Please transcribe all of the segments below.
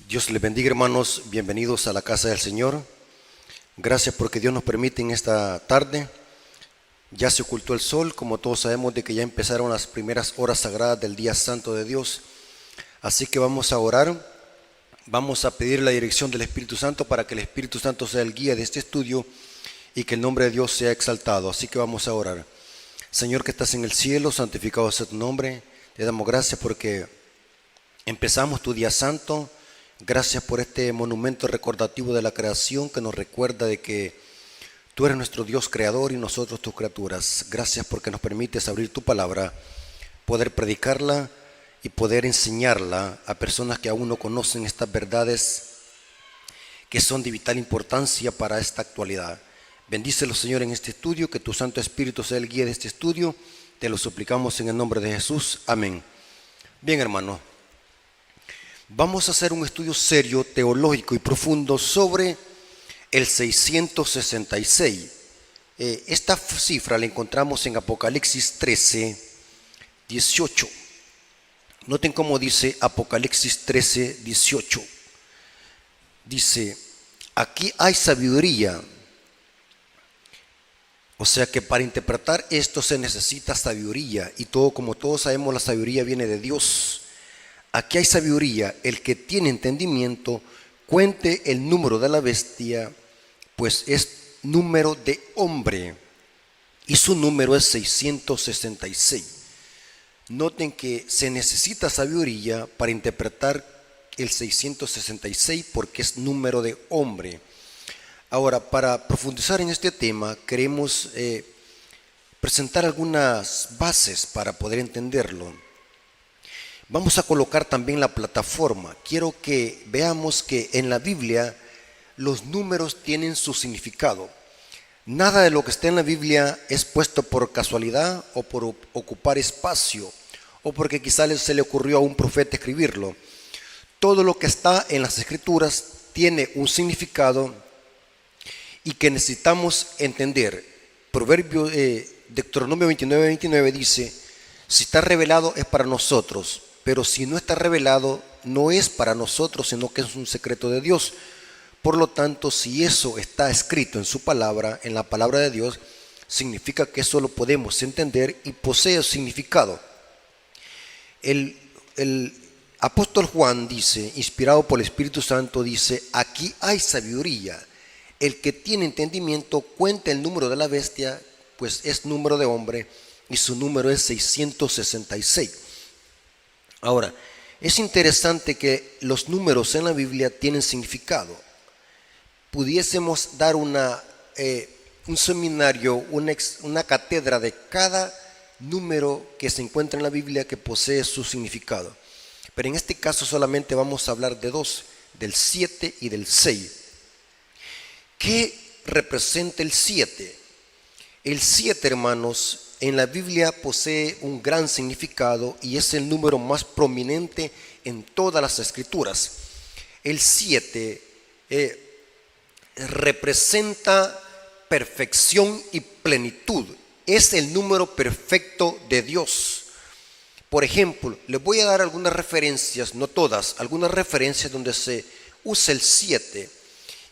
Dios les bendiga, hermanos, bienvenidos a la casa del Señor. Gracias porque Dios nos permite en esta tarde. Ya se ocultó el sol, como todos sabemos de que ya empezaron las primeras horas sagradas del día santo de Dios. Así que vamos a orar, vamos a pedir la dirección del Espíritu Santo para que el Espíritu Santo sea el guía de este estudio y que el nombre de Dios sea exaltado. Así que vamos a orar. Señor que estás en el cielo, santificado sea tu nombre. Te damos gracias porque empezamos tu día santo. Gracias por este monumento recordativo de la creación que nos recuerda de que tú eres nuestro Dios creador y nosotros tus criaturas. Gracias porque nos permites abrir tu palabra, poder predicarla y poder enseñarla a personas que aún no conocen estas verdades que son de vital importancia para esta actualidad. Bendícelo, Señor, en este estudio, que tu Santo Espíritu sea el guía de este estudio. Te lo suplicamos en el nombre de Jesús. Amén. Bien, hermano. Vamos a hacer un estudio serio, teológico y profundo sobre el 666. Esta cifra la encontramos en Apocalipsis 13, 18. Noten cómo dice Apocalipsis 13, 18. Dice, aquí hay sabiduría. O sea que para interpretar esto se necesita sabiduría. Y como todos sabemos, la sabiduría viene de Dios. Aquí hay sabiduría, el que tiene entendimiento, cuente el número de la bestia, pues es número de hombre, y su número es 666. Noten que se necesita sabiduría para interpretar el 666 porque es número de hombre. Ahora, para profundizar en este tema, queremos presentar algunas bases para poder entenderlo. Vamos a colocar también la plataforma. Quiero que veamos que en la Biblia los números tienen su significado. Nada de lo que está en la Biblia es puesto por casualidad o por ocupar espacio o porque quizás se le ocurrió a un profeta escribirlo. Todo lo que está en las Escrituras tiene un significado y que necesitamos entender. Deuteronomio 29, 29 dice, si está revelado es para nosotros. Pero si no está revelado, no es para nosotros, sino que es un secreto de Dios. Por lo tanto, si eso está escrito en su palabra, en la palabra de Dios, significa que eso lo podemos entender y posee significado. El apóstol Juan dice, inspirado por el Espíritu Santo, dice, aquí hay sabiduría. El que tiene entendimiento cuenta el número de la bestia, pues es número de hombre, y su número es 666. Ahora, es interesante que los números en la Biblia tienen significado. Pudiésemos dar un seminario, una cátedra de cada número que se encuentra en la Biblia que posee su significado. Pero en este caso solamente vamos a hablar de dos, del 7 y del 6. ¿Qué representa el 7? El 7, hermanos, en la Biblia posee un gran significado y es el número más prominente en todas las Escrituras. El 7 representa perfección y plenitud. Es el número perfecto de Dios. Por ejemplo, les voy a dar algunas referencias, no todas, algunas referencias donde se usa el 7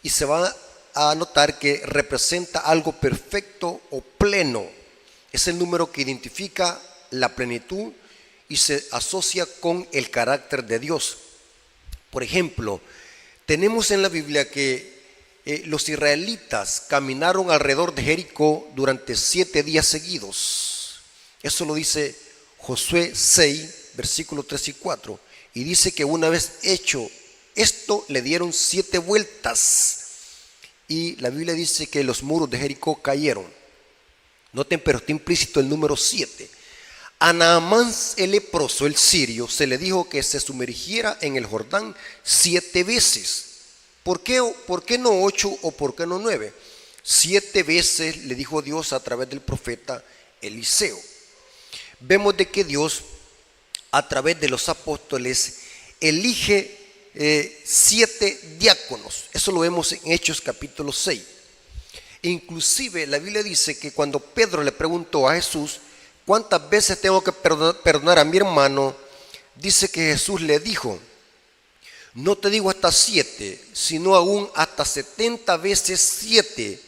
y se va a notar que representa algo perfecto o pleno. Es el número que identifica la plenitud y se asocia con el carácter de Dios. Por ejemplo, tenemos en la Biblia que los israelitas caminaron alrededor de Jericó durante 7 días seguidos. Eso lo dice Josué 6, versículos 3 y 4. Y dice que una vez hecho esto, le dieron 7 vueltas. Y la Biblia dice que los muros de Jericó cayeron. Noten, pero está implícito el número 7. A Naamán el leproso, el sirio, se le dijo que se sumergiera en el Jordán 7 veces. ¿Por qué no 8 o por qué no 9? 7 veces le dijo Dios a través del profeta Eliseo. Vemos de que Dios, a través de los apóstoles, elige 7 diáconos. Eso lo vemos en Hechos capítulo 6. Inclusive la Biblia dice que cuando Pedro le preguntó a Jesús, ¿cuántas veces tengo que perdonar a mi hermano? Dice que Jesús le dijo, No te digo hasta 7, sino aún hasta 70 veces 7.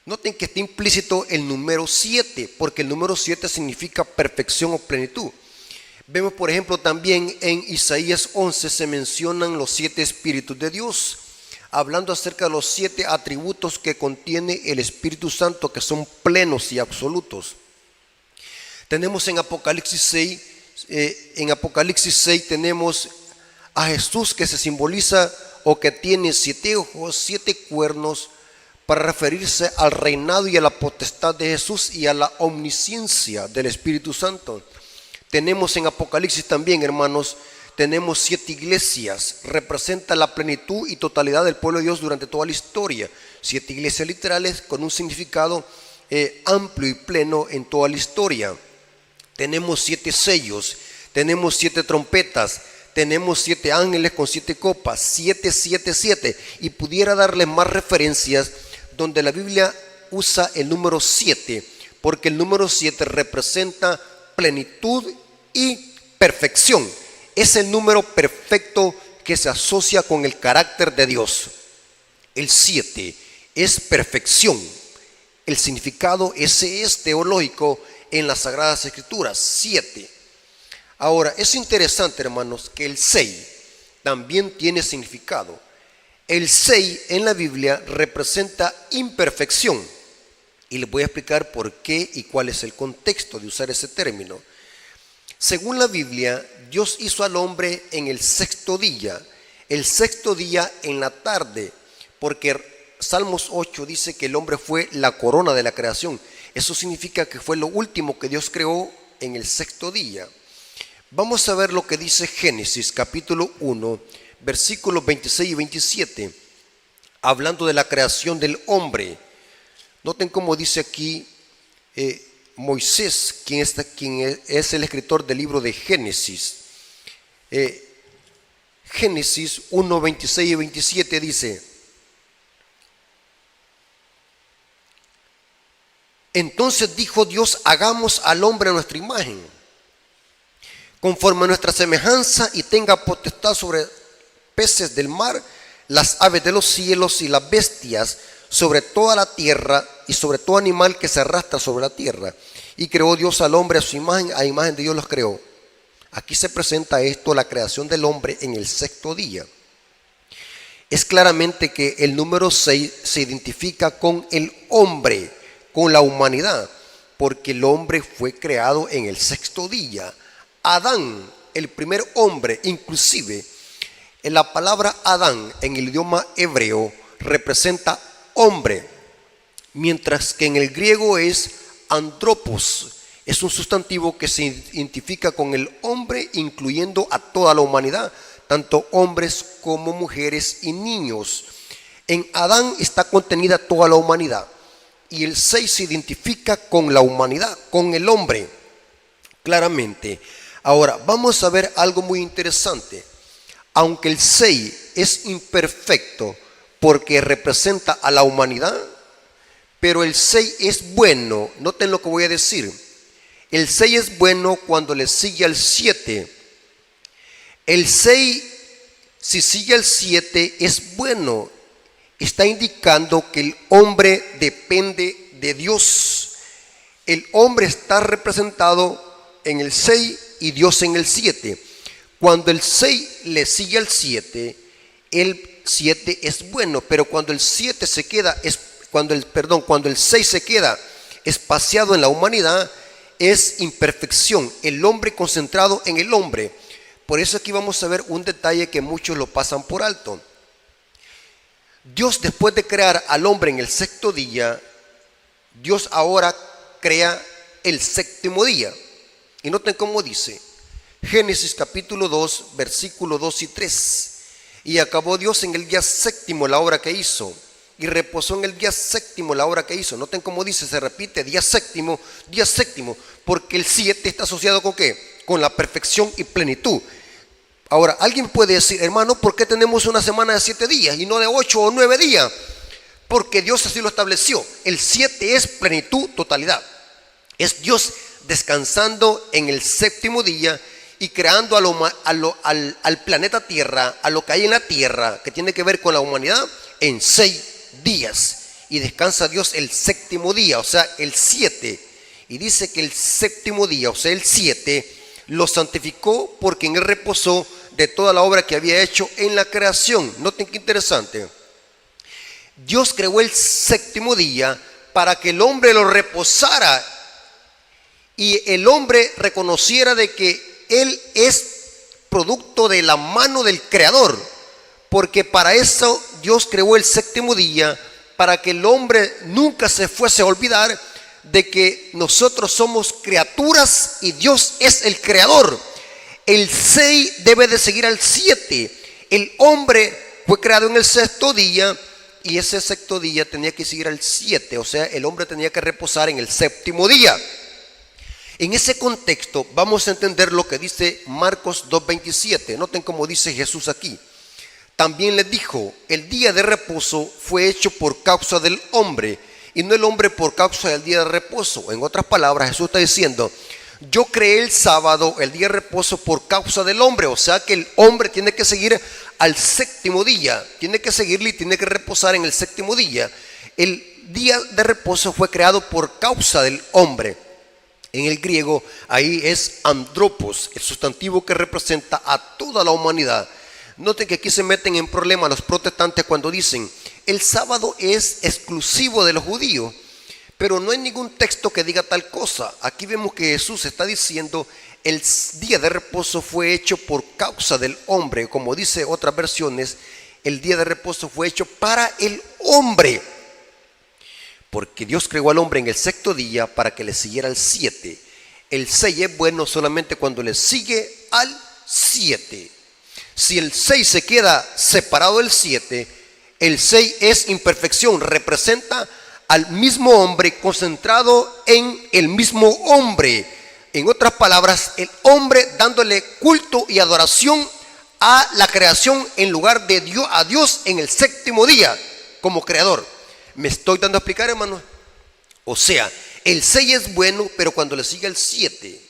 Noten que está implícito el número 7, porque el número 7 significa perfección o plenitud. Vemos, por ejemplo, también en Isaías 11 se mencionan los 7 espíritus de Dios, hablando acerca de los 7 atributos que contiene el Espíritu Santo, que son plenos y absolutos. Tenemos en Apocalipsis 6, tenemos a Jesús, que se simboliza o que tiene 7 ojos, 7 cuernos, para referirse al reinado y a la potestad de Jesús y a la omnisciencia del Espíritu Santo. Tenemos en Apocalipsis también, hermanos, tenemos 7 iglesias, representa la plenitud y totalidad del pueblo de Dios durante toda la historia. 7 iglesias literales con un significado amplio y pleno en toda la historia. Tenemos 7 sellos, tenemos 7 trompetas, tenemos 7 ángeles con 7 copas, 7, 7, 7. Y pudiera darles más referencias donde la Biblia usa el número 7, porque el número 7 representa plenitud y perfección. Es el número perfecto que se asocia con el carácter de Dios. El 7 es perfección. El significado ese es teológico en las Sagradas Escrituras, 7. Ahora, es interesante, hermanos, que el 6 también tiene significado. El 6 en la Biblia representa imperfección. Y les voy a explicar por qué y cuál es el contexto de usar ese término. Según la Biblia, Dios hizo al hombre en el 6º día. El 6º día en la tarde, porque Salmos 8 dice que el hombre fue la corona de la creación. Eso significa que fue lo último que Dios creó en el 6º día. Vamos a ver lo que dice Génesis capítulo 1, versículos 26 y 27, hablando de la creación del hombre. Noten cómo dice aquí Moisés, quien es el escritor del libro de Génesis. Génesis 1, 26 y 27 dice: entonces dijo Dios, hagamos al hombre a nuestra imagen, conforme a nuestra semejanza, y tenga potestad sobre peces del mar, las aves de los cielos y las bestias, sobre toda la tierra y sobre todo animal que se arrastra sobre la tierra. Y creó Dios al hombre a su imagen, a imagen de Dios los creó. Aquí se presenta esto, la creación del hombre en el 6º día. Es claramente que el número 6 se identifica con el hombre, con la humanidad, porque el hombre fue creado en el 6º día. Adán, el primer hombre, inclusive en la palabra Adán en el idioma hebreo representa hombre, mientras que en el griego es andropos. Es un sustantivo que se identifica con el hombre, incluyendo a toda la humanidad, tanto hombres como mujeres y niños. En Adán está contenida toda la humanidad, y el 6 se identifica con la humanidad, con el hombre, claramente. Ahora, vamos a ver algo muy interesante. Aunque el 6 es imperfecto porque representa a la humanidad, pero el 6 es bueno. Noten lo que voy a decir. El 6 es bueno cuando le sigue al 7. El 6, si sigue al 7, es bueno. Está indicando que el hombre depende de Dios. El hombre está representado en el 6 y Dios en el 7. Cuando el 6 le sigue al 7, el 7 es bueno, pero cuando el 7 se queda, cuando el 6 se queda espaciado en la humanidad, es imperfección, el hombre concentrado en el hombre. Por eso aquí vamos a ver un detalle que muchos lo pasan por alto. Dios, después de crear al hombre en el 6º día, Dios ahora crea el 7º día. Y noten cómo dice Génesis capítulo 2, versículos 2 y 3. Y acabó Dios en el día 7º la obra que hizo, y reposó en el día 7º la obra que hizo. Noten cómo dice, se repite, día 7º, porque el 7 está asociado ¿con qué? Con la perfección y plenitud. Ahora, alguien puede decir, hermano, ¿por qué tenemos una semana de 7 días y no de 8 o 9 días? Porque Dios así lo estableció. El 7 es plenitud, totalidad. Es Dios descansando en el 7º día, y creando al planeta Tierra, a lo que hay en la Tierra, que tiene que ver con la humanidad, en 6 días. Y descansa Dios el séptimo día, o sea, el 7. Y dice que el séptimo día, o sea, el 7, lo santificó porque en él reposó de toda la obra que había hecho en la creación. Noten qué interesante. Dios creó el séptimo día para que el hombre lo reposara y el hombre reconociera de que él es producto de la mano del Creador, porque para eso Dios creó el séptimo día, para que el hombre nunca se fuese a olvidar de que nosotros somos criaturas y Dios es el Creador. El 6 debe de seguir al 7. El hombre fue creado en el sexto día y ese sexto día tenía que seguir al 7, o sea, el hombre tenía que reposar en el séptimo día. En ese contexto vamos a entender lo que dice Marcos 2:27. Noten cómo dice Jesús aquí. También les dijo, el día de reposo fue hecho por causa del hombre y no el hombre por causa del día de reposo. En otras palabras, Jesús está diciendo, yo creé el sábado, el día de reposo, por causa del hombre. O sea que el hombre tiene que seguir al séptimo día, tiene que seguirle y tiene que reposar en el séptimo día. El día de reposo fue creado por causa del hombre. En el griego ahí es andropos, el sustantivo que representa a toda la humanidad. Noten que aquí se meten en problemas los protestantes cuando dicen el sábado es exclusivo de los judíos, pero no hay ningún texto que diga tal cosa. Aquí vemos que Jesús está diciendo el día de reposo fue hecho por causa del hombre. Como dice otras versiones, el día de reposo fue hecho para el hombre, porque Dios creó al hombre en el sexto día para que le siguiera al 7. El 6 es bueno solamente cuando le sigue al 7. Si el 6 se queda separado del 7, el 6 es imperfección, representa al mismo hombre concentrado en el mismo hombre. En otras palabras, el hombre dándole culto y adoración a la creación en lugar de Dios, a Dios en el séptimo día como creador. ¿Me estoy dando a explicar, hermano? O sea, el 6 es bueno, pero cuando le sigue el 7.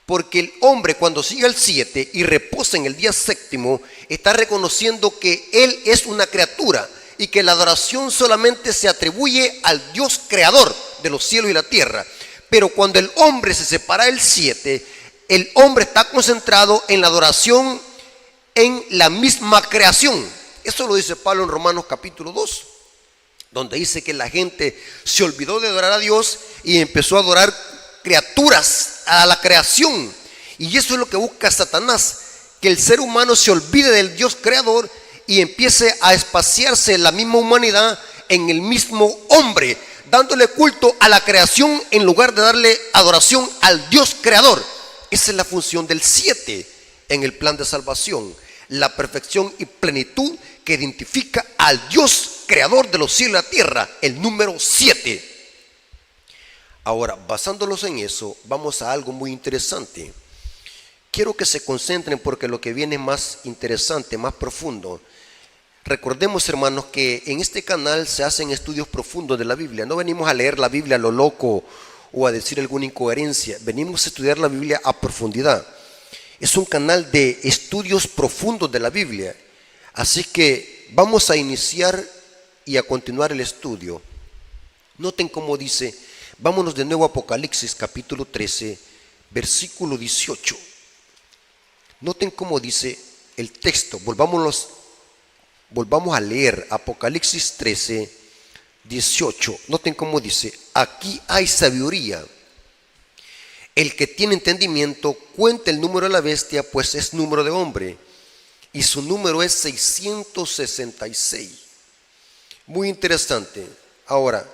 Porque el hombre cuando sigue el 7 y reposa en el día séptimo, está reconociendo que él es una criatura y que la adoración solamente se atribuye al Dios creador de los cielos y la tierra. Pero cuando el hombre se separa del 7, el hombre está concentrado en la adoración en la misma creación. Eso lo dice Pablo en Romanos capítulo 2, donde dice que la gente se olvidó de adorar a Dios y empezó a adorar criaturas, a la creación. Y eso es lo que busca Satanás, que el ser humano se olvide del Dios creador y empiece a espaciarse la misma humanidad en el mismo hombre, dándole culto a la creación en lugar de darle adoración al Dios creador. Esa es la función del 7 en el plan de salvación, la perfección y plenitud que identifica al Dios creador de los cielos y la tierra, el número 7. Ahora, basándolos en eso, vamos a algo muy interesante. Quiero que se concentren porque lo que viene es más interesante, más profundo. Recordemos, hermanos, que en este canal se hacen estudios profundos de la Biblia. No venimos a leer la Biblia a lo loco o a decir alguna incoherencia. Venimos a estudiar la Biblia a profundidad. Es un canal de estudios profundos de la Biblia. Así que vamos a iniciar y a continuar el estudio. Noten cómo dice, vámonos de nuevo a Apocalipsis capítulo 13, versículo 18. Noten cómo dice el texto. Volvamos a leer Apocalipsis 13, 18. Noten cómo dice, aquí hay sabiduría. El que tiene entendimiento cuenta el número de la bestia, pues es número de hombre, y su número es 666. Muy interesante. Ahora,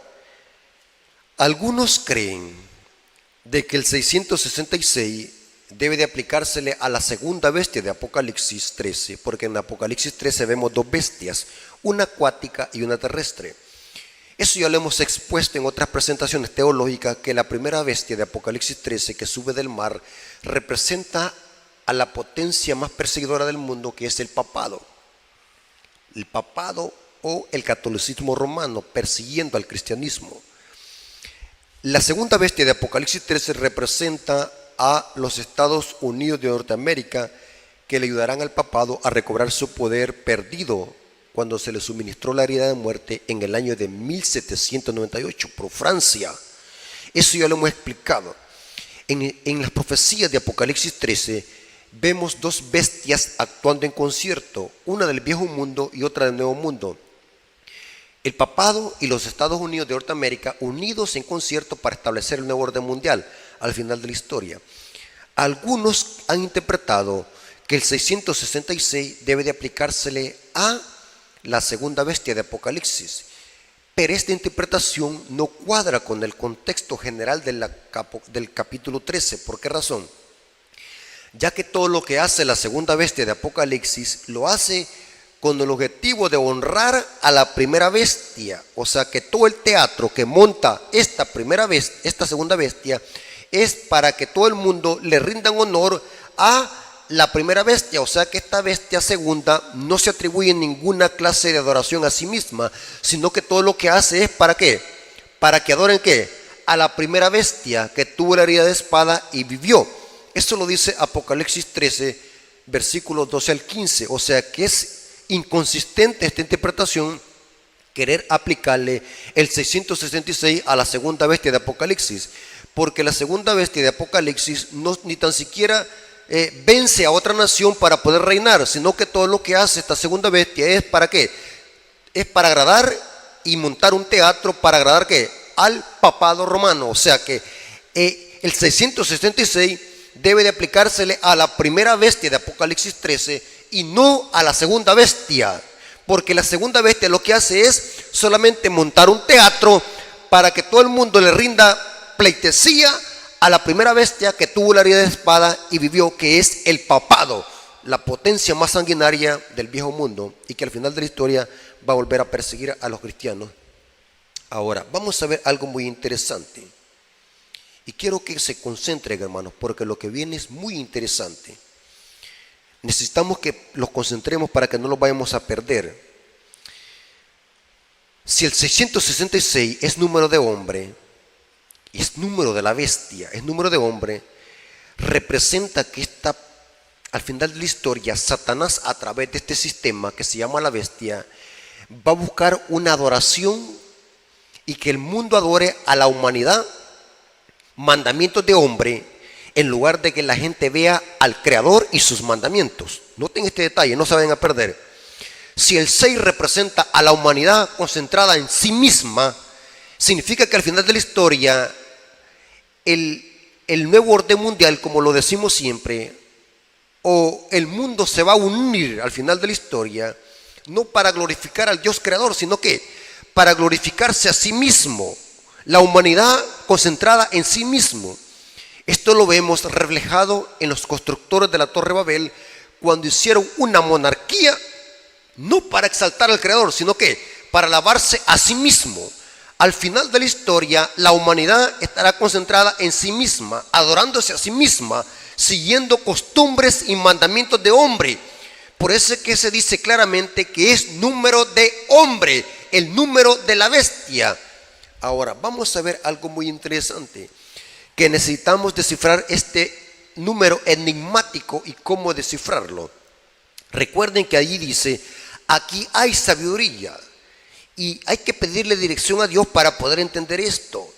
algunos creen de que el 666 debe de aplicársele a la segunda bestia de Apocalipsis 13, porque en Apocalipsis 13 vemos dos bestias, una acuática y una terrestre. Eso ya lo hemos expuesto en otras presentaciones teológicas, que la primera bestia de Apocalipsis 13 que sube del mar representa a la potencia más perseguidora del mundo, que es el papado. El papado o el catolicismo romano persiguiendo al cristianismo. La segunda bestia de Apocalipsis 13 representa a los Estados Unidos de Norteamérica, que le ayudarán al papado a recobrar su poder perdido cuando se le suministró la herida de muerte en el año de 1798 por Francia. Eso ya lo hemos explicado. En las profecías de Apocalipsis 13 vemos dos bestias actuando en concierto, una del viejo mundo y otra del nuevo mundo. El papado y los Estados Unidos de Norteamérica unidos en concierto para establecer el nuevo orden mundial al final de la historia. Algunos han interpretado que el 666 debe de aplicársele a la segunda bestia de Apocalipsis, pero esta interpretación no cuadra con el contexto general del capítulo 13. ¿Por qué razón? Ya que todo lo que hace la segunda bestia de Apocalipsis lo hace con el objetivo de honrar a la primera bestia. O sea que todo el teatro que monta esta segunda bestia es para que todo el mundo le rinda honor a la primera bestia. O sea que esta bestia segunda no se atribuye ninguna clase de adoración a sí misma, sino que todo lo que hace es ¿para qué? Para que adoren ¿qué? A la primera bestia que tuvo la herida de espada y vivió. Eso lo dice Apocalipsis 13, versículos 12 al 15. O sea que es inconsistente esta interpretación, querer aplicarle el 666 a la segunda bestia de Apocalipsis, porque la segunda bestia de Apocalipsis ni tan siquiera vence a otra nación para poder reinar, sino que todo lo que hace esta segunda bestia es ¿para qué? Es para agradar y montar un teatro para agradar ¿qué? Al papado romano. O sea que el 666 debe de aplicársele a la primera bestia de Apocalipsis 13 y no a la segunda bestia, porque la segunda bestia lo que hace es solamente montar un teatro para que todo el mundo le rinda pleitesía a la primera bestia que tuvo la herida de espada y vivió, que es el papado, la potencia más sanguinaria del viejo mundo, y que al final de la historia va a volver a perseguir a los cristianos. Ahora, vamos a ver algo muy interesante. Y quiero que se concentren, hermanos, porque lo que viene es muy interesante. Necesitamos que los concentremos para que no los vayamos a perder. Si el 666 es número de hombre, y es número de la bestia, es número de hombre, representa que al final de la historia, Satanás, a través de este sistema que se llama la bestia, va a buscar una adoración y que el mundo adore a la humanidad mandamientos de hombre, en lugar de que la gente vea al Creador y sus mandamientos. Noten este detalle, no se vayan a perder. Si el 6 representa a la humanidad concentrada en sí misma, significa que al final de la historia, el nuevo orden mundial, como lo decimos siempre, o el mundo se va a unir al final de la historia, no para glorificar al Dios creador, sino que para glorificarse a sí mismo. La humanidad concentrada en sí mismo. Esto lo vemos reflejado en los constructores de la Torre Babel, cuando hicieron una monarquía, no para exaltar al Creador, sino que para alabarse a sí mismo. Al final de la historia, la humanidad estará concentrada en sí misma, adorándose a sí misma, siguiendo costumbres y mandamientos de hombre. Por eso es que se dice claramente que es número de hombre, el número de la bestia. Ahora, vamos a ver algo muy interesante, que necesitamos descifrar este número enigmático y cómo descifrarlo. Recuerden que allí dice, aquí hay sabiduría, y hay que pedirle dirección a Dios para poder entender esto.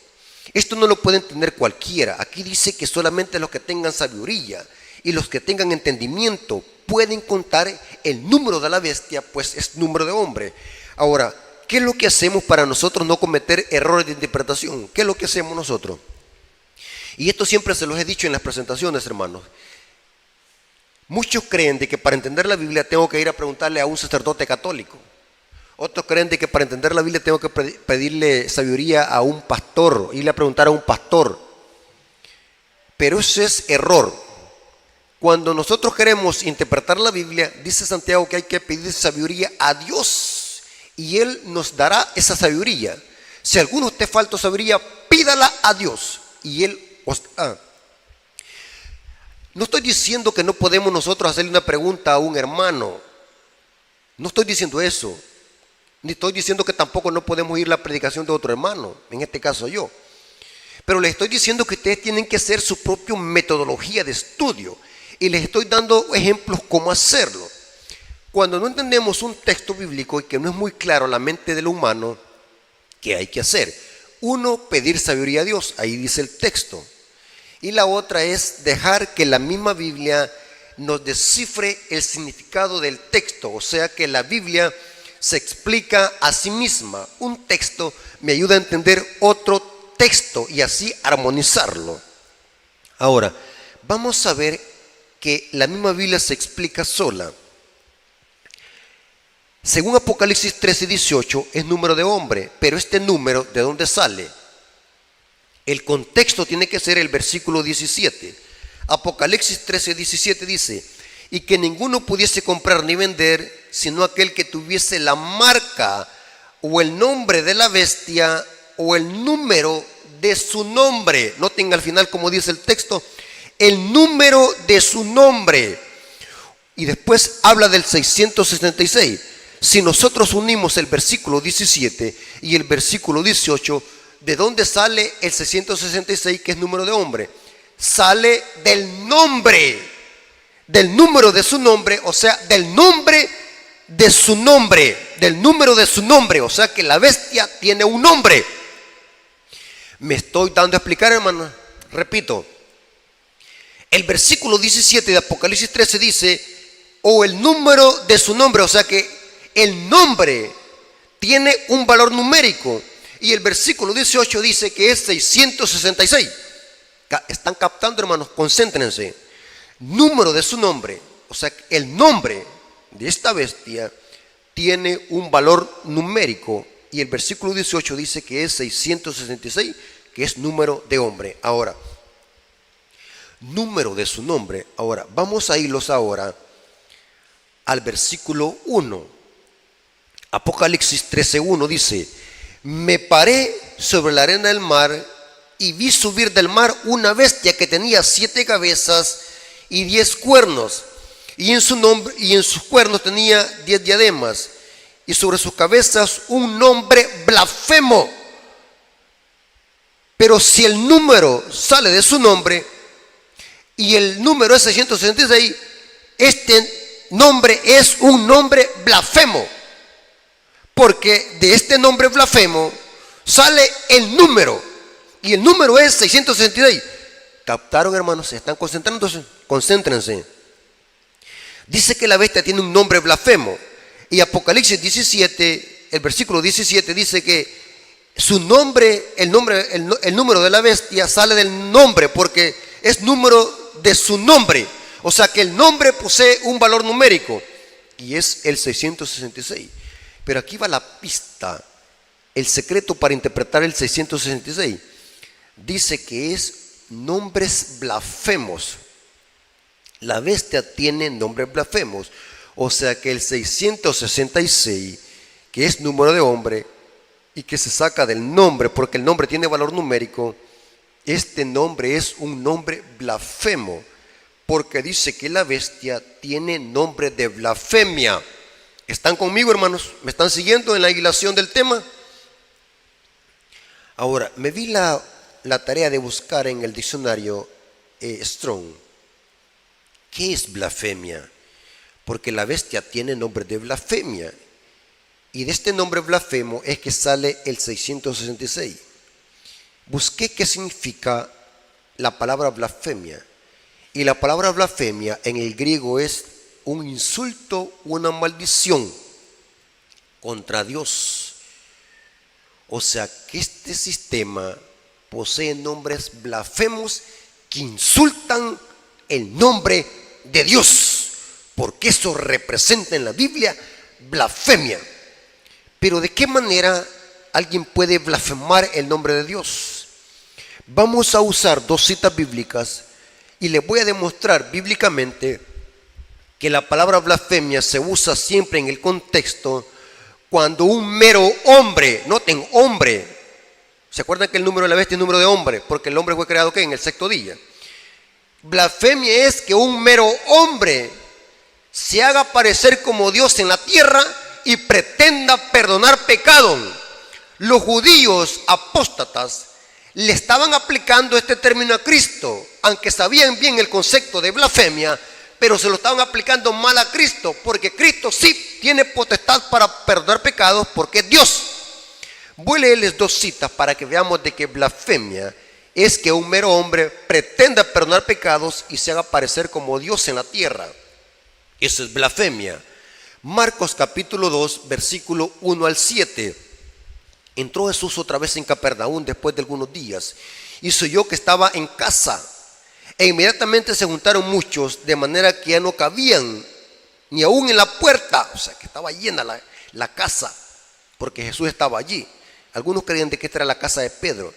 Esto no lo puede entender cualquiera. Aquí dice que solamente los que tengan sabiduría y los que tengan entendimiento pueden contar el número de la bestia, pues es número de hombre. Ahora, ¿qué es lo que hacemos para nosotros no cometer errores de interpretación? ¿Qué es lo que hacemos nosotros? Y esto siempre se los he dicho en las presentaciones, hermanos. Muchos creen de que para entender la Biblia tengo que ir a preguntarle a un sacerdote católico. Otros creen de que para entender la Biblia tengo que pedirle sabiduría a un pastor, irle a preguntar a un pastor. Pero eso es error. Cuando nosotros queremos interpretar la Biblia, dice Santiago que hay que pedir sabiduría a Dios, y Él nos dará esa sabiduría. Si a alguno te falta sabiduría, pídala a Dios, y Él os dará. No estoy diciendo que no podemos nosotros hacerle una pregunta a un hermano. No estoy diciendo eso. Ni estoy diciendo que tampoco no podemos ir a la predicación de otro hermano, en este caso yo. Pero les estoy diciendo que ustedes tienen que hacer su propia metodología de estudio. Y les estoy dando ejemplos cómo hacerlo. Cuando no entendemos un texto bíblico y que no es muy claro a la mente del humano, ¿qué hay que hacer? Uno, pedir sabiduría a Dios, ahí dice el texto. Y la otra es dejar que la misma Biblia nos descifre el significado del texto, o sea que la Biblia se explica a sí misma. Un texto me ayuda a entender otro texto y así armonizarlo. Ahora, vamos a ver que la misma Biblia se explica sola. Según Apocalipsis 13:18 es número de hombre, pero este número, ¿de dónde sale? El contexto tiene que ser el versículo 17. Apocalipsis 13:17 dice: y que ninguno pudiese comprar ni vender, sino aquel que tuviese la marca o el nombre de la bestia o el número de su nombre. Noten al final como dice el texto, el número de su nombre. Y después habla del 666. Si nosotros unimos el versículo 17 y el versículo 18, ¿de dónde sale el 666 que es número de hombre? Sale del nombre, del número de su nombre, o sea, del nombre de su nombre, del número de su nombre, o sea que la bestia tiene un nombre. Me estoy dando a explicar, hermano. Repito, el versículo 17 de Apocalipsis 13 dice, o el número de su nombre, o sea que el nombre tiene un valor numérico. Y el versículo 18 dice que es 666. ¿Están captando, hermanos? Concéntrense. Número de su nombre, o sea, el nombre de esta bestia tiene un valor numérico. Y el versículo 18 dice que es 666, que es número de hombre. Ahora, número de su nombre. Ahora, vamos a irlos ahora al versículo 1. Apocalipsis 13:1 dice: me paré sobre la arena del mar y vi subir del mar una bestia que tenía 7 cabezas y 10 cuernos, y en sus cuernos tenía 10 diademas, y sobre sus cabezas un nombre blasfemo. Pero si el número sale de su nombre y el número es 666, este nombre es un nombre blasfemo, porque de este nombre blasfemo sale el número, y el número es 666. ¿Captaron, hermanos? ¿Se están concentrándose? Concéntrense. Dice que la bestia tiene un nombre blasfemo, y Apocalipsis 17, el versículo 17 dice que su nombre, el número de la bestia sale del nombre, porque es número de su nombre. O sea que el nombre posee un valor numérico, y es el 666. Pero aquí va la pista, el secreto para interpretar el 666. Dice que es nombres blasfemos. La bestia tiene nombres blasfemos. O sea que el 666, que es número de hombre y que se saca del nombre porque el nombre tiene valor numérico, este nombre es un nombre blasfemo, porque dice que la bestia tiene nombre de blasfemia. ¿Están conmigo, hermanos? ¿Me están siguiendo en la hilación del tema? Ahora, me di la tarea de buscar en el diccionario Strong ¿qué es blasfemia? Porque la bestia tiene nombre de blasfemia, y de este nombre blasfemo es que sale el 666. Busqué qué significa la palabra blasfemia, y la palabra blasfemia en el griego es un insulto, una maldición contra Dios. O sea que este sistema posee nombres blasfemos que insultan el nombre de Dios, porque eso representa en la Biblia blasfemia. Pero ¿de qué manera alguien puede blasfemar el nombre de Dios? Vamos a usar 2 citas bíblicas y les voy a demostrar bíblicamente que la palabra blasfemia se usa siempre en el contexto cuando un mero hombre, noten, hombre, ¿se acuerdan que el número de la bestia es número de hombre? Porque el hombre fue creado ¿qué? En el 6º día. Blasfemia es que un mero hombre se haga parecer como Dios en la tierra y pretenda perdonar pecado. Los judíos apóstatas le estaban aplicando este término a Cristo, aunque sabían bien el concepto de blasfemia, pero se lo estaban aplicando mal a Cristo, porque Cristo sí tiene potestad para perdonar pecados, porque es Dios. Voy a leerles 2 citas para que veamos de que blasfemia es que un mero hombre pretenda perdonar pecados y se haga parecer como Dios en la tierra. Eso es blasfemia. Marcos capítulo 2, versículo 1 al 7. Entró Jesús otra vez en Capernaum después de algunos días y se oyó que estaba en casa. E inmediatamente se juntaron muchos, de manera que ya no cabían ni aún en la puerta. O sea, que estaba llena la casa, porque Jesús estaba allí. Algunos creían de que esta era la casa de Pedro.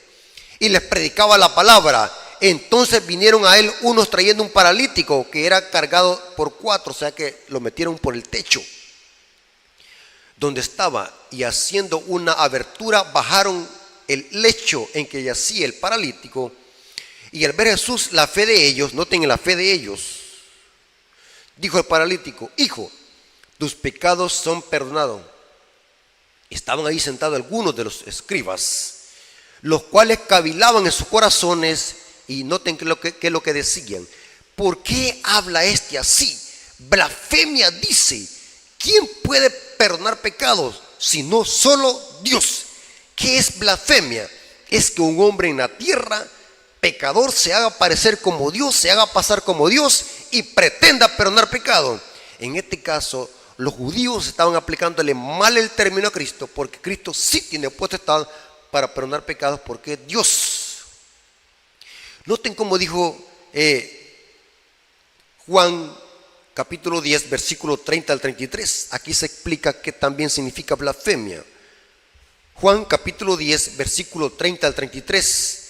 Y les predicaba la palabra. Entonces vinieron a él unos trayendo un paralítico que era cargado por 4, o sea que lo metieron por el techo donde estaba, y haciendo una abertura bajaron el lecho en que yacía el paralítico. Y al ver Jesús la fe de ellos, noten la fe de ellos, dijo el paralítico: hijo, tus pecados son perdonados. Estaban ahí sentados algunos de los escribas, los cuales cavilaban en sus corazones, y noten qué es lo que decían: ¿por qué habla este así? Blasfemia dice. ¿Quién puede perdonar pecados sino solo Dios? ¿Qué es blasfemia? Es que un hombre en la tierra, pecador, se haga parecer como Dios, se haga pasar como Dios y pretenda perdonar pecados. En este caso, los judíos estaban aplicándole mal el término a Cristo, porque Cristo sí tiene potestad para perdonar pecados, porque es Dios. Noten cómo dijo Juan capítulo 10, versículo 30 al 33. Aquí se explica qué también significa blasfemia. Juan capítulo 10, versículo 30 al 33.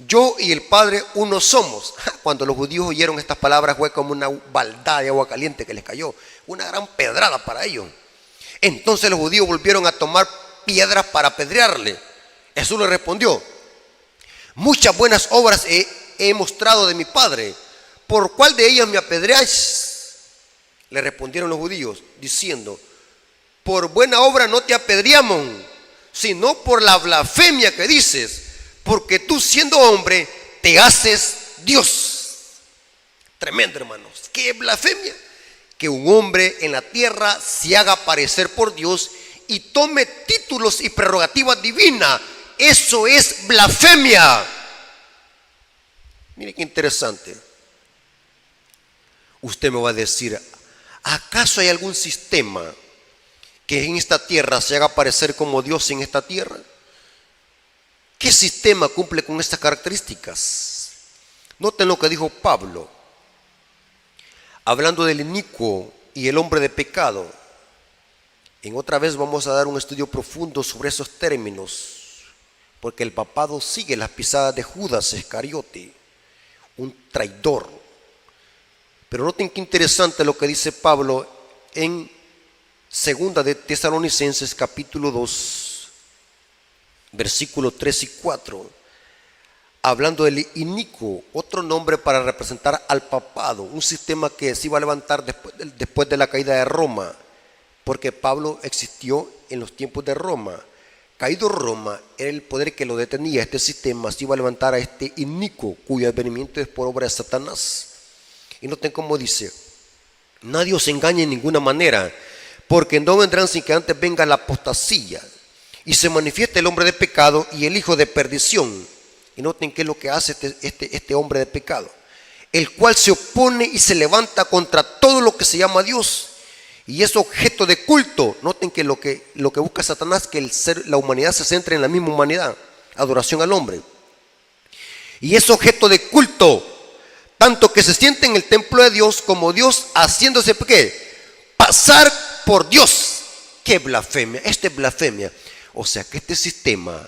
Yo y el Padre uno somos. Cuando los judíos oyeron estas palabras fue como una balda de agua caliente que les cayó, una gran pedrada para ellos. Entonces los judíos volvieron a tomar piedras para apedrearle. Jesús le respondió: muchas buenas obras he mostrado de mi Padre, ¿por cuál de ellas me apedreáis? Le respondieron los judíos diciendo: por buena obra no te apedreamos, sino por la blasfemia que dices, porque tú siendo hombre te haces Dios. Tremendo, hermanos. ¿Qué es blasfemia? Que un hombre en la tierra se haga parecer por Dios y tome títulos y prerrogativas divinas. Eso es blasfemia. Mire qué interesante. Usted me va a decir: ¿acaso hay algún sistema que en esta tierra se haga parecer como Dios en esta tierra? ¿Qué sistema cumple con estas características? Noten lo que dijo Pablo, hablando del inicuo y el hombre de pecado. En otra vez vamos a dar un estudio profundo sobre esos términos, porque el papado sigue las pisadas de Judas Iscariote, un traidor. Pero noten qué interesante lo que dice Pablo en 2 de Tesalonicenses capítulo 2, versículos 3 y 4, hablando del inicuo, otro nombre para representar al papado, un sistema que se iba a levantar después de la caída de Roma, porque Pablo existió en los tiempos de Roma. Caído Roma, era el poder que lo detenía. Este sistema se iba a levantar a este inicuo, cuyo advenimiento es por obra de Satanás. Y noten cómo dice: nadie os engañe en ninguna manera, porque no vendrán sin que antes venga la apostasía y se manifieste el hombre de pecado y el hijo de perdición. Y noten qué es lo que hace este hombre de pecado, el cual se opone y se levanta contra todo lo que se llama Dios y es objeto de culto. Noten que lo que busca Satanás, que la humanidad se centre en la misma humanidad, adoración al hombre, y es objeto de culto, tanto que se siente en el templo de Dios como Dios, haciéndose ¿qué? Pasar por Dios. ¿Qué blasfemia? Esta es blasfemia. O sea que este sistema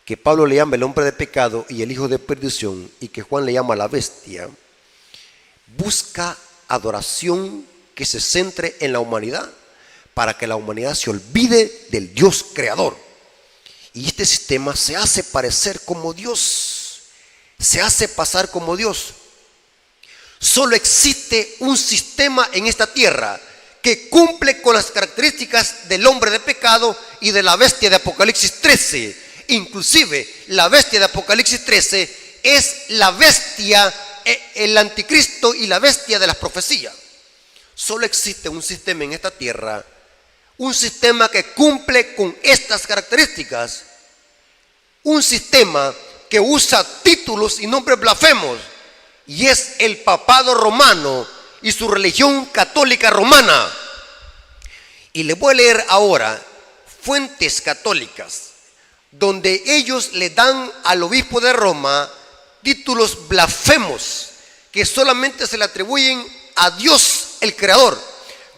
que Pablo le llama el hombre de pecado y el hijo de perdición, y que Juan le llama la bestia, busca adoración que se centre en la humanidad, para que la humanidad se olvide del Dios creador. Y este sistema se hace parecer como Dios, se hace pasar como Dios. Solo existe un sistema en esta tierra que cumple con las características del hombre de pecado y de la bestia de Apocalipsis 13. Inclusive la bestia de Apocalipsis 13 es la bestia, el anticristo y la bestia de las profecías. Solo existe un sistema en esta tierra, un sistema que cumple con estas características, un sistema que usa títulos y nombres blasfemos, y es el papado romano y su religión católica romana. Y les voy a leer ahora fuentes católicas donde ellos le dan al obispo de Roma títulos blasfemos que solamente se le atribuyen a Dios el creador,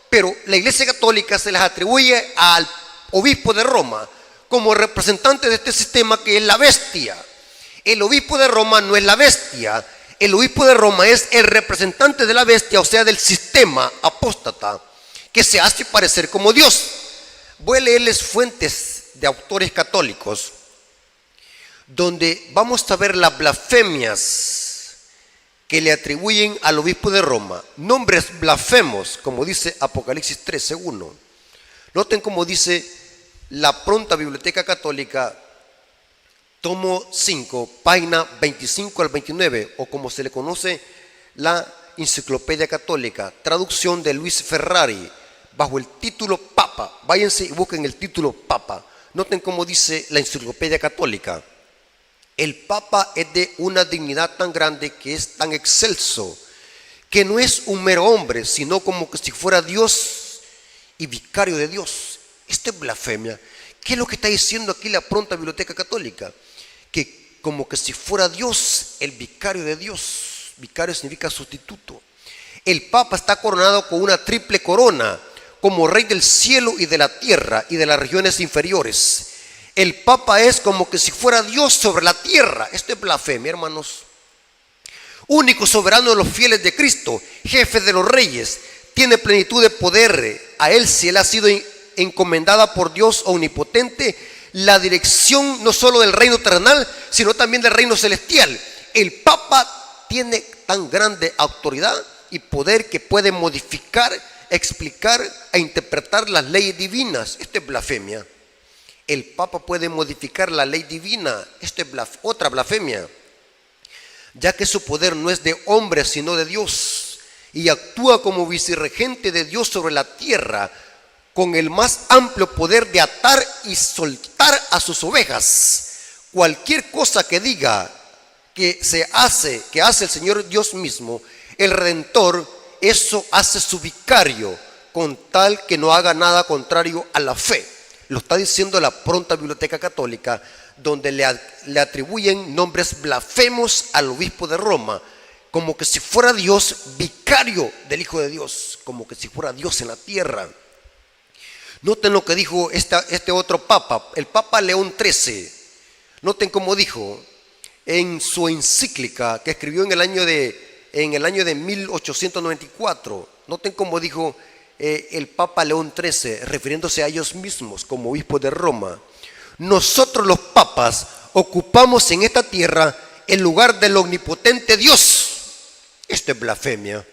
pero la Iglesia Católica se las atribuye al obispo de Roma como representante de este sistema que es la bestia. El obispo de Roma no es la bestia, el obispo de Roma es el representante de la bestia, o sea, del sistema apóstata que se hace parecer como Dios. Voy a leerles fuentes de autores católicos donde vamos a ver las blasfemias que le atribuyen al obispo de Roma, nombres blasfemos, como dice Apocalipsis 13:1. Noten cómo dice la pronta Biblioteca Católica, tomo 5, página 25 al 29, o como se le conoce, la Enciclopedia Católica, traducción de Luis Ferrari, bajo el título Papa. Váyanse y busquen el título Papa. Noten cómo dice la Enciclopedia Católica: el Papa es de una dignidad tan grande, que es tan excelso, que no es un mero hombre, sino como que si fuera Dios y vicario de Dios. Esto es blasfemia. ¿Qué es lo que está diciendo aquí la pronta Biblioteca Católica? Que como que si fuera Dios, el vicario de Dios. Vicario significa sustituto. El Papa está coronado con una triple corona, como rey del cielo y de la tierra y de las regiones inferiores. El Papa es como que si fuera Dios sobre la tierra. Esto es blasfemia, hermanos. Único soberano de los fieles de Cristo, jefe de los reyes, tiene plenitud de poder. A él, si él ha sido encomendada por Dios omnipotente la dirección no solo del reino terrenal, sino también del reino celestial. El Papa tiene tan grande autoridad y poder que puede modificar, explicar e interpretar las leyes divinas. Esto es blasfemia. El Papa puede modificar la ley divina. Esto es otra blasfemia, ya que su poder no es de hombre sino de Dios, y actúa como vicerregente de Dios sobre la tierra, con el más amplio poder de atar y soltar a sus ovejas. Cualquier cosa que diga que hace el Señor Dios mismo, el Redentor, eso hace su vicario, con tal que no haga nada contrario a la fe. Lo está diciendo la pronta Biblioteca Católica, donde le atribuyen nombres blasfemos al obispo de Roma, como que si fuera Dios, vicario del Hijo de Dios, como que si fuera Dios en la tierra. Noten lo que dijo este otro papa, el Papa León XIII. Noten cómo dijo en su encíclica que escribió en el año de 1894. Noten cómo dijo el Papa León XIII, refiriéndose a ellos mismos como obispos de Roma: nosotros los papas ocupamos en esta tierra el lugar del omnipotente Dios. Esto es blasfemia.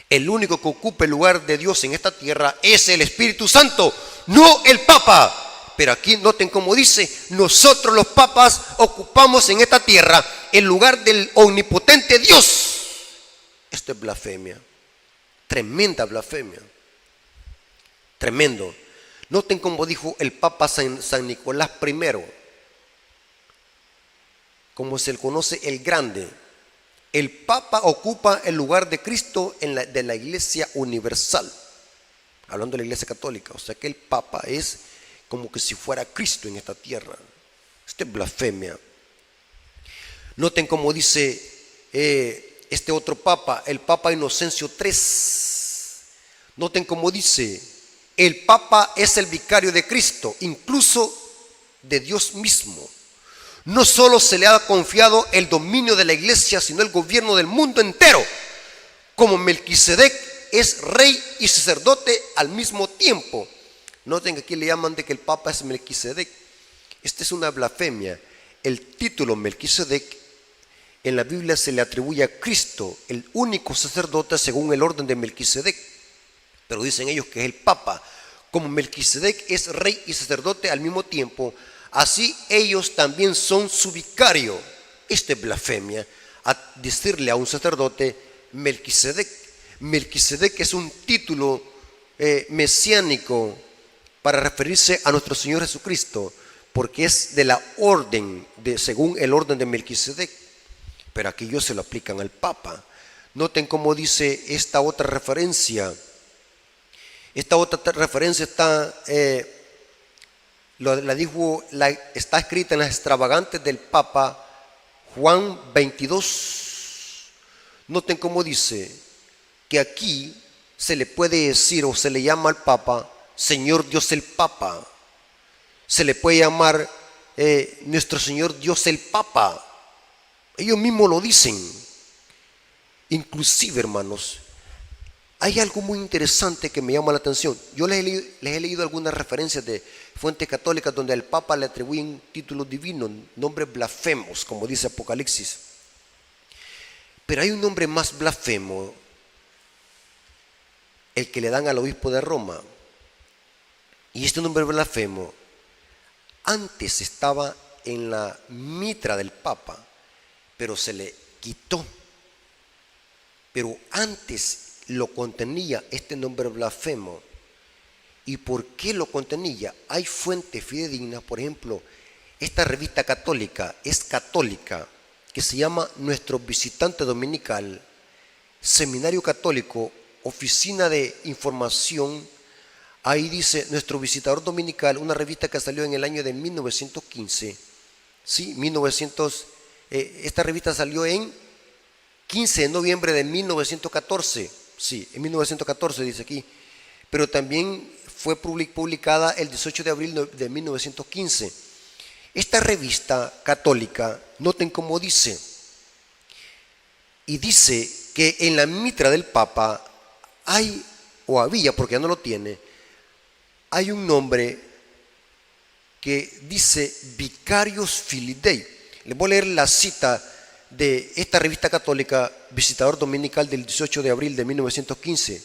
El único que ocupa el lugar de Dios en esta tierra es el Espíritu Santo, no el Papa. Pero aquí noten cómo dice: nosotros los papas ocupamos en esta tierra el lugar del omnipotente Dios. Esto es blasfemia. Tremenda blasfemia. Tremendo. Noten cómo dijo el Papa San Nicolás I, como se le conoce, el Grande: el Papa ocupa el lugar de Cristo de la Iglesia Universal, hablando de la Iglesia Católica. O sea que el Papa es como que si fuera Cristo en esta tierra. Esto es blasfemia. Noten cómo dice este otro Papa, el Papa Inocencio III. Noten cómo dice: el Papa es el vicario de Cristo, incluso de Dios mismo. No solo se le ha confiado el dominio de la iglesia, sino el gobierno del mundo entero. Como Melquisedec es rey y sacerdote al mismo tiempo. Noten que aquí le llaman de que el Papa es Melquisedec. Esta es una blasfemia. El título Melquisedec en la Biblia se le atribuye a Cristo, el único sacerdote según el orden de Melquisedec. Pero dicen ellos que es el Papa. Como Melquisedec es rey y sacerdote al mismo tiempo, así ellos también son su vicario. Esto es blasfemia, a decirle a un sacerdote Melquisedec. Melquisedec es un título mesiánico para referirse a nuestro Señor Jesucristo, porque es de la orden, según el orden de Melquisedec. Pero aquí ellos se lo aplican al Papa. Noten cómo dice esta otra referencia. Esta otra referencia está, está escrita en las extravagantes del Papa Juan 22. Noten cómo dice que aquí se le puede decir o se le llama al Papa Señor Dios el Papa. Se le puede llamar nuestro Señor Dios el Papa. Ellos mismos lo dicen. Inclusive, hermanos, hay algo muy interesante que me llama la atención. Yo les he leído algunas referencias de fuentes católicas donde al Papa le atribuyen títulos divinos, nombres blasfemos, como dice Apocalipsis. Pero hay un nombre más blasfemo, el que le dan al obispo de Roma. Y este nombre blasfemo antes estaba en la mitra del Papa, pero se le quitó. Pero antes lo contenía este nombre blasfemo. ¿Y por qué lo contenía? Hay fuentes fidedignas. Por ejemplo, esta revista católica es católica, que se llama Nuestro Visitante Dominical, Seminario Católico, Oficina de Información. Ahí dice Nuestro Visitador Dominical, una revista que salió en el año de 1915. Sí, esta revista salió en 15 de noviembre de 1914. Sí, en 1914 dice aquí. Pero también fue publicada el 18 de abril de 1915. Esta revista católica, noten cómo dice. Y dice que en la mitra del Papa hay, o había, porque ya no lo tiene, hay un nombre que dice Vicarius Filii Dei. Les voy a leer la cita de esta revista católica, Visitador Dominical, del 18 de abril de 1915.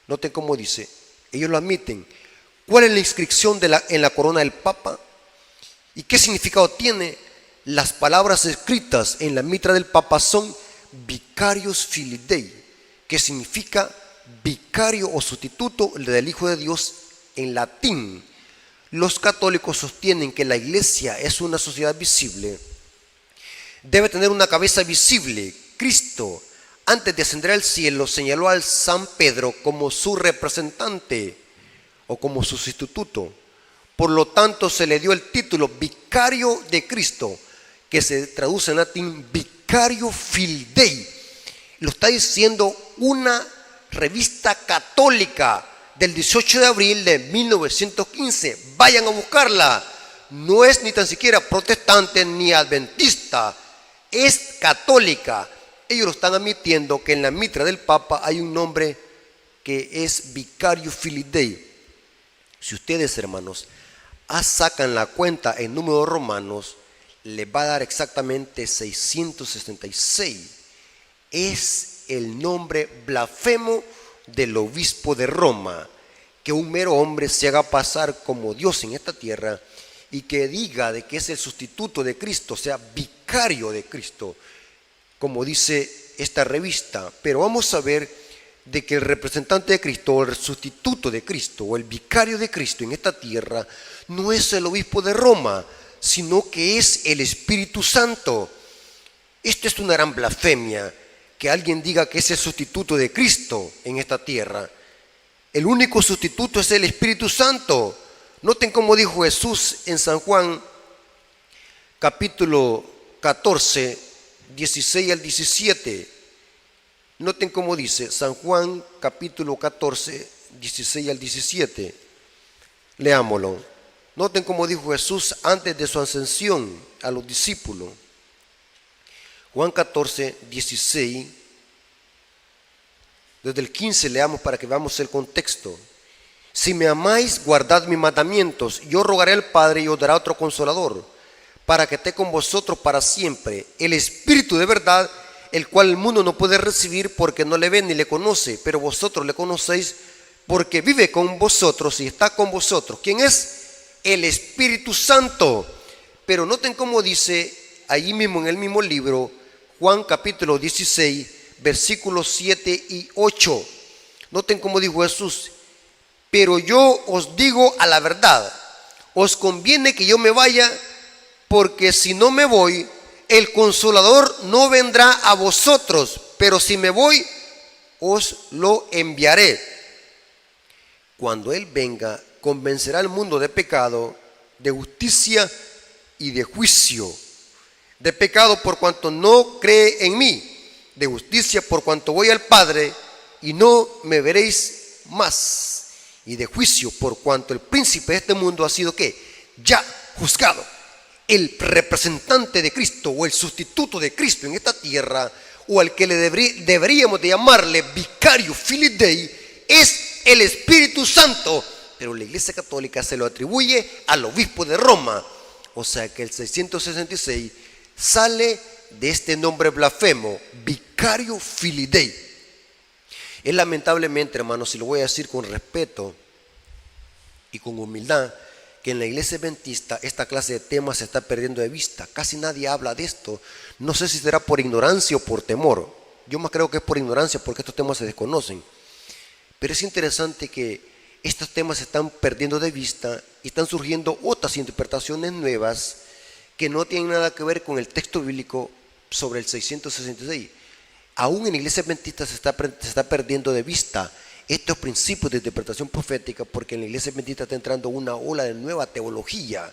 Noten cómo dice, ellos lo admiten. ¿Cuál es la inscripción en la corona del Papa? ¿Y qué significado tiene? Las palabras escritas en la mitra del Papa son Vicarius Filii Dei, que significa vicario o sustituto del Hijo de Dios en latín. Los católicos sostienen que la Iglesia es una sociedad visible. Debe tener una cabeza visible. Cristo, antes de ascender al cielo, señaló al San Pedro como su representante o como su sustituto. Por lo tanto, se le dio el título Vicario de Cristo, que se traduce en latín Vicario Filii Dei. Lo está diciendo una revista católica del 18 de abril de 1915. Vayan a buscarla. No es ni tan siquiera protestante ni adventista. Es católica. Ellos lo están admitiendo que en la mitra del Papa hay un nombre que es Vicario Filii Dei. Si ustedes, hermanos, sacan la cuenta en números romanos, les va a dar exactamente 666. Es el nombre blasfemo del obispo de Roma. Que un mero hombre se haga pasar como Dios en esta tierra y que diga de que es el sustituto de Cristo, o sea, vicario de Cristo, como dice esta revista. Pero vamos a ver de que el representante de Cristo, o el sustituto de Cristo, o el vicario de Cristo en esta tierra, no es el obispo de Roma, sino que es el Espíritu Santo. Esto es una gran blasfemia, que alguien diga que es el sustituto de Cristo en esta tierra. El único sustituto es el Espíritu Santo. Noten cómo dijo Jesús en San Juan, capítulo 14, 16 al 17. Noten cómo dice San Juan, capítulo 14, 16 al 17. Leámoslo. Noten cómo dijo Jesús antes de su ascensión a los discípulos. Juan 14, 16. Desde el 15 leamos para que veamos el contexto. Si me amáis, guardad mis mandamientos. Yo rogaré al Padre y os dará otro consolador, para que esté con vosotros para siempre. El Espíritu de verdad, el cual el mundo no puede recibir porque no le ve ni le conoce, pero vosotros le conocéis porque vive con vosotros y está con vosotros. ¿Quién es? el Espíritu Santo. Pero noten cómo dice allí mismo en el mismo libro, Juan capítulo 16, versículos 7 y 8. Noten cómo dijo Jesús: pero yo os digo a la verdad, os conviene que yo me vaya, porque si no me voy, el Consolador no vendrá a vosotros, pero si me voy, os lo enviaré. Cuando Él venga, convencerá al mundo de pecado, de justicia y de juicio. De pecado por cuanto no cree en mí, de justicia por cuanto voy al Padre y no me veréis más, y de juicio por cuanto el príncipe de este mundo ha sido ¿qué? Ya juzgado. El representante de Cristo o el sustituto de Cristo en esta tierra, o al que le deberíamos de llamarle vicario filii Dei, es el Espíritu Santo, pero la Iglesia Católica se lo atribuye al obispo de Roma. O sea que el 666 sale de este nombre blasfemo, vicario filii Dei. Es lamentablemente, hermanos, y lo voy a decir con respeto y con humildad, que en la iglesia adventista esta clase de temas se está perdiendo de vista. Casi nadie habla de esto. No sé si será por ignorancia o por temor. Yo más creo que es por ignorancia, porque estos temas se desconocen. Pero es interesante que estos temas se están perdiendo de vista y están surgiendo otras interpretaciones nuevas que no tienen nada que ver con el texto bíblico sobre el 666. Aún en la iglesia adventista se está perdiendo de vista estos principios de interpretación profética, porque en la iglesia adventista está entrando una ola de nueva teología,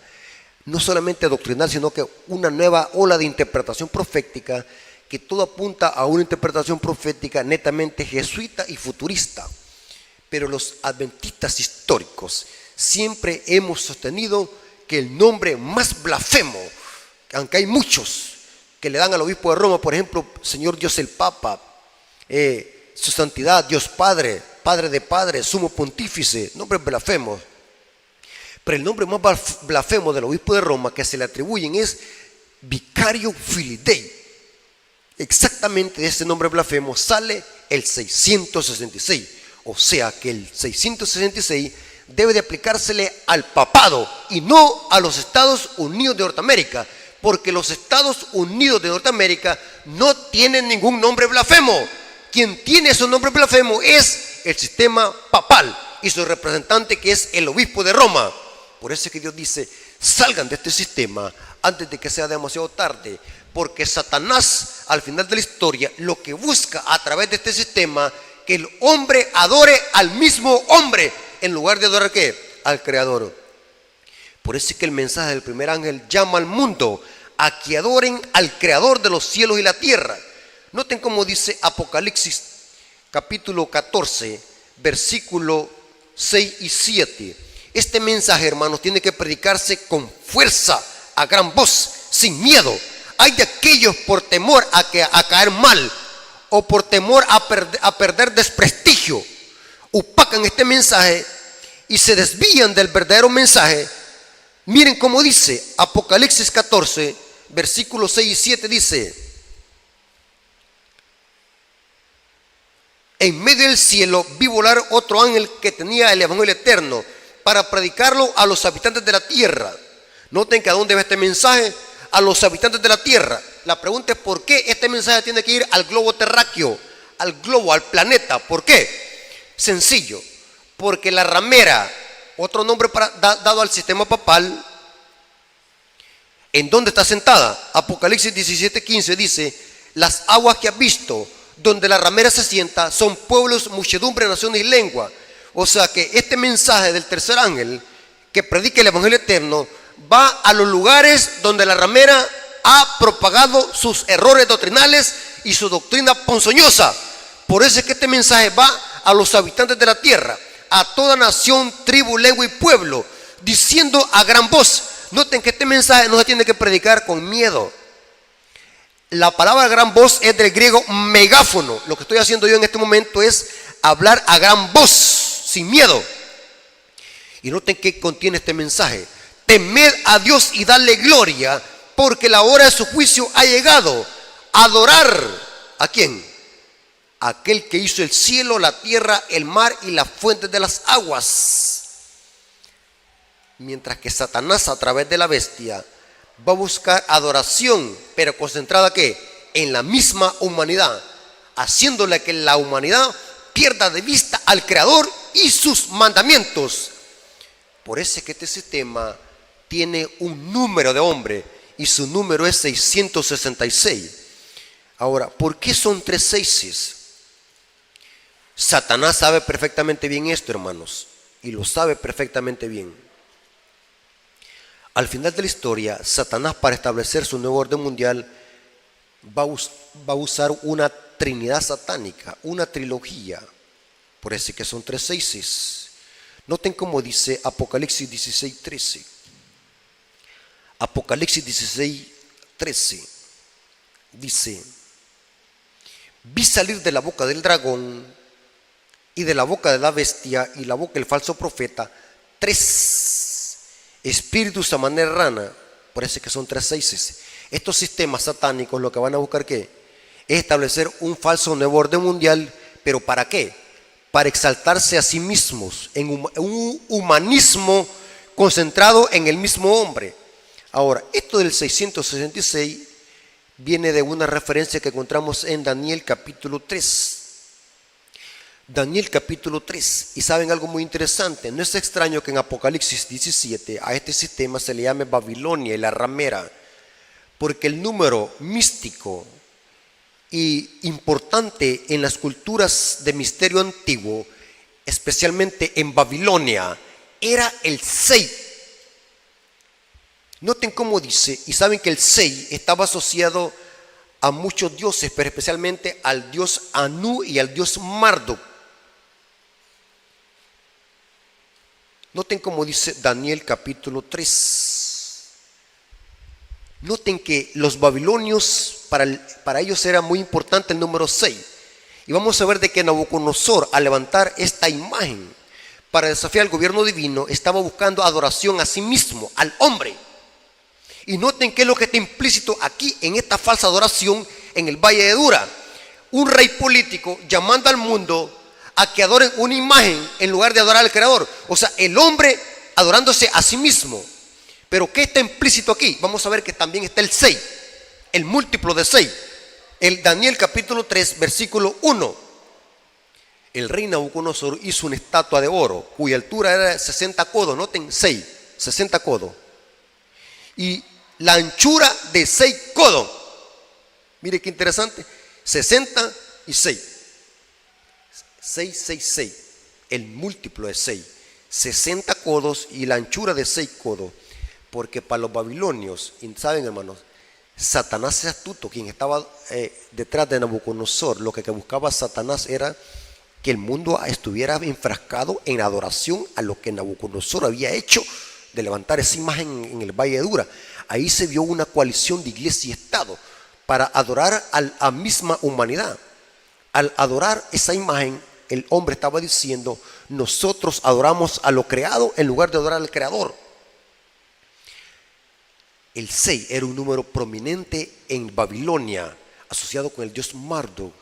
no solamente doctrinal, sino que una nueva ola de interpretación profética, que todo apunta a una interpretación profética netamente jesuita y futurista. Pero los adventistas históricos siempre hemos sostenido que el nombre más blasfemo, aunque hay muchos que le dan al obispo de Roma, por ejemplo, Señor Dios el Papa, su santidad, Dios Padre, Padre de Padres, Sumo Pontífice, nombres blasfemos. Pero el nombre más blasfemo del obispo de Roma que se le atribuyen es vicario filii Dei. Exactamente de ese nombre blasfemo sale el 666. O sea que el 666 debe de aplicársele al papado y no a los Estados Unidos de Norteamérica, porque los Estados Unidos de Norteamérica no tienen ningún nombre blasfemo. Quien tiene esos nombres blasfemos es el sistema papal y su representante, que es el obispo de Roma. Por eso es que Dios dice: salgan de este sistema antes de que sea demasiado tarde, porque Satanás al final de la historia lo que busca a través de este sistema, que el hombre adore al mismo hombre en lugar de adorar ¿qué? Al Creador. Por eso es que el mensaje del primer ángel llama al mundo a que adoren al Creador de los cielos y la tierra. Noten cómo dice Apocalipsis capítulo 14, versículo 6 y 7. Este mensaje, hermanos, tiene que predicarse con fuerza, a gran voz, sin miedo. Hay de aquellos por temor a caer mal, o por temor a perder desprestigio, opacan este mensaje y se desvían del verdadero mensaje. Miren cómo dice Apocalipsis 14, versículos 6 y 7, dice: en medio del cielo vi volar otro ángel que tenía el evangelio eterno para predicarlo a los habitantes de la tierra. Noten que a dónde va este mensaje: a los habitantes de la tierra. La pregunta es: ¿por qué este mensaje tiene que ir al globo terráqueo, al globo, al planeta? ¿Por qué? Sencillo, porque la ramera, otro nombre dado al sistema papal, ¿en dónde está sentada? Apocalipsis 17:15 dice: las aguas que has visto, donde la ramera se sienta, son pueblos, muchedumbre, naciones y lengua. O sea que este mensaje del tercer ángel, que predica el evangelio eterno, va a los lugares donde la ramera ha propagado sus errores doctrinales y su doctrina ponzoñosa. Por eso es que este mensaje va a los habitantes de la tierra, a toda nación, tribu, lengua y pueblo, diciendo a gran voz. Noten que este mensaje no se tiene que predicar con miedo. La palabra gran voz es del griego megáfono. Lo que estoy haciendo yo en este momento es hablar a gran voz, sin miedo. Y noten que contiene este mensaje: temed a Dios y dadle gloria, porque la hora de su juicio ha llegado. Adorar, ¿a quién? A aquel que hizo el cielo, la tierra, el mar y las fuentes de las aguas. mientras que Satanás a través de la bestia va a buscar adoración, pero concentrada ¿qué? En la misma humanidad, haciéndole que la humanidad pierda de vista al Creador y sus mandamientos. Por eso es que este sistema tiene un número de hombre y su número es 666. Ahora, ¿por qué son 3 seises? Satanás sabe perfectamente bien esto, hermanos, y lo sabe perfectamente bien. Al final de la historia, Satanás, para establecer su nuevo orden mundial, va a usar una trinidad satánica, una trilogía. Por eso que son 3 seises. Noten cómo dice Apocalipsis 16:13. Apocalipsis 16:13 dice: vi salir de la boca del dragón y de la boca de la bestia y la boca del falso profeta 3 espíritus a manera rana. Por eso que son 3 seises. Estos sistemas satánicos lo que van a buscar ¿qué? Es establecer un falso nuevo orden mundial. ¿Pero para qué? Para exaltarse a sí mismos en un humanismo concentrado en el mismo hombre. Ahora, esto del 666 viene de una referencia que encontramos en Daniel capítulo 3. Daniel capítulo 3. Y saben algo muy interesante, no es extraño que en Apocalipsis 17 a este sistema se le llame Babilonia y la ramera, porque el número místico y importante en las culturas de misterio antiguo, especialmente en Babilonia, era el 6. Noten cómo dice, y saben que el 6 estaba asociado a muchos dioses, pero especialmente al dios Anu y al dios Marduk. Noten cómo dice Daniel capítulo 3. Noten que los babilonios, para ellos era muy importante el número 6. Y vamos a ver de que Nabucodonosor, al levantar esta imagen para desafiar al gobierno divino, estaba buscando adoración a sí mismo, al hombre. Y noten qué es lo que está implícito aquí en esta falsa adoración en el Valle de Dura. Un rey político llamando al mundo a que adoren una imagen en lugar de adorar al Creador. O sea, el hombre adorándose a sí mismo. Pero ¿qué está implícito aquí? Vamos a ver que también está el 6, el múltiplo de 6. El Daniel capítulo 3, versículo 1. El rey Nabucodonosor hizo una estatua de oro cuya altura era 60 codos. Noten 6, 60 codos. Y la anchura de 6 codos. Mire qué interesante. 60 y 6. 666. El múltiplo de 6. 60 codos y la anchura de 6 codos. Porque para los babilonios, ¿saben, hermanos? Satanás es astuto. Quien estaba detrás de Nabucodonosor, lo que buscaba Satanás era que el mundo estuviera enfrascado en adoración a lo que Nabucodonosor había hecho de levantar esa imagen en el Valle de Dura. Ahí se vio una coalición de iglesia y Estado para adorar a la misma humanidad. Al adorar esa imagen, el hombre estaba diciendo: nosotros adoramos a lo creado en lugar de adorar al Creador. El 6 era un número prominente en Babilonia, asociado con el dios Marduk.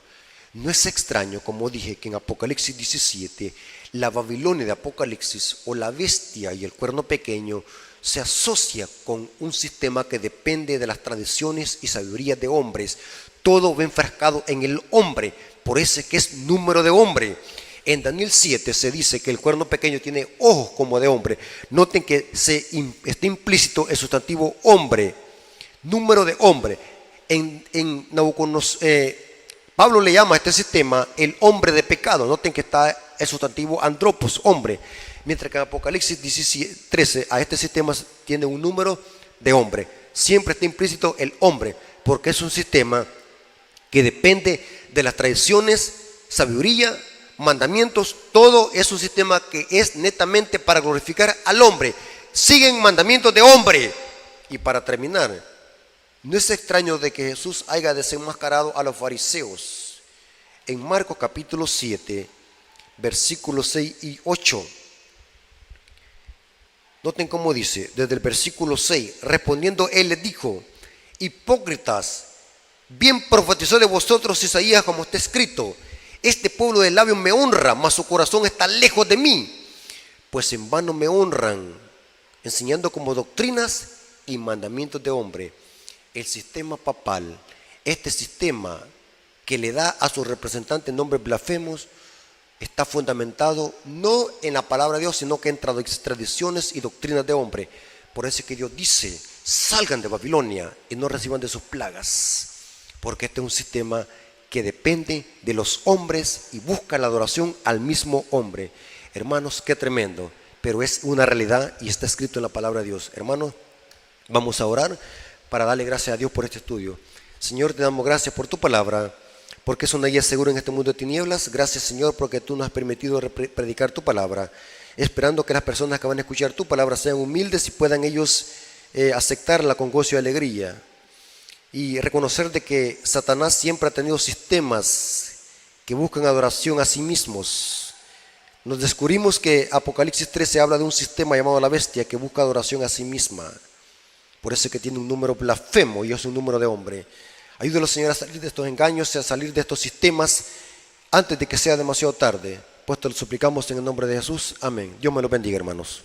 No es extraño, como dije, que en Apocalipsis 17, la Babilonia de Apocalipsis, o la bestia y el cuerno pequeño, se asocia con un sistema que depende de las tradiciones y sabiduría de hombres. Todo va enfrascado en el hombre, por eso es que es número de hombre. En Daniel 7 se dice que el cuerno pequeño tiene ojos como de hombre. Noten que está implícito el sustantivo hombre, número de hombre. En Nabucodonosor, Pablo le llama a este sistema el hombre de pecado. Noten que está el sustantivo andropos, hombre. Mientras que en Apocalipsis 13 a este sistema tiene un número de hombre. Siempre está implícito el hombre, porque es un sistema que depende de las tradiciones, sabiduría, mandamientos. Todo es un sistema que es netamente para glorificar al hombre. Siguen mandamientos de hombre. Y para terminar, no es extraño de que Jesús haya desenmascarado a los fariseos. En Marcos capítulo 7, versículos 6 y 8. Noten cómo dice, desde el versículo 6, respondiendo él les dijo: hipócritas, bien profetizó de vosotros Isaías, como está escrito: este pueblo de labios me honra, mas su corazón está lejos de mí, pues en vano me honran, enseñando como doctrinas y mandamientos de hombre. El sistema papal, este sistema que le da a su representante nombres blasfemos, está fundamentado no en la palabra de Dios, sino que en tradiciones y doctrinas de hombre. Por eso es que Dios dice, salgan de Babilonia y no reciban de sus plagas, porque este es un sistema que depende de los hombres y busca la adoración al mismo hombre. Hermanos, qué tremendo, pero es una realidad y está escrito en la palabra de Dios. Hermanos, vamos a orar para darle gracias a Dios por este estudio. Señor, te damos gracias por tu palabra, porque es una guía segura en este mundo de tinieblas. Gracias, Señor, porque tú nos has permitido predicar tu palabra, esperando que las personas que van a escuchar tu palabra sean humildes y puedan ellos aceptarla con gozo y alegría, y reconocer de que Satanás siempre ha tenido sistemas que buscan adoración a sí mismos. Nos descubrimos que Apocalipsis 13 habla de un sistema llamado la bestia que busca adoración a sí misma. Por eso es que tiene un número blasfemo y es un número de hombre. Ayúdanos, Señor, a salir de estos engaños y a salir de estos sistemas antes de que sea demasiado tarde. Pues te lo suplicamos en el nombre de Jesús. Amén. Dios me lo bendiga, hermanos.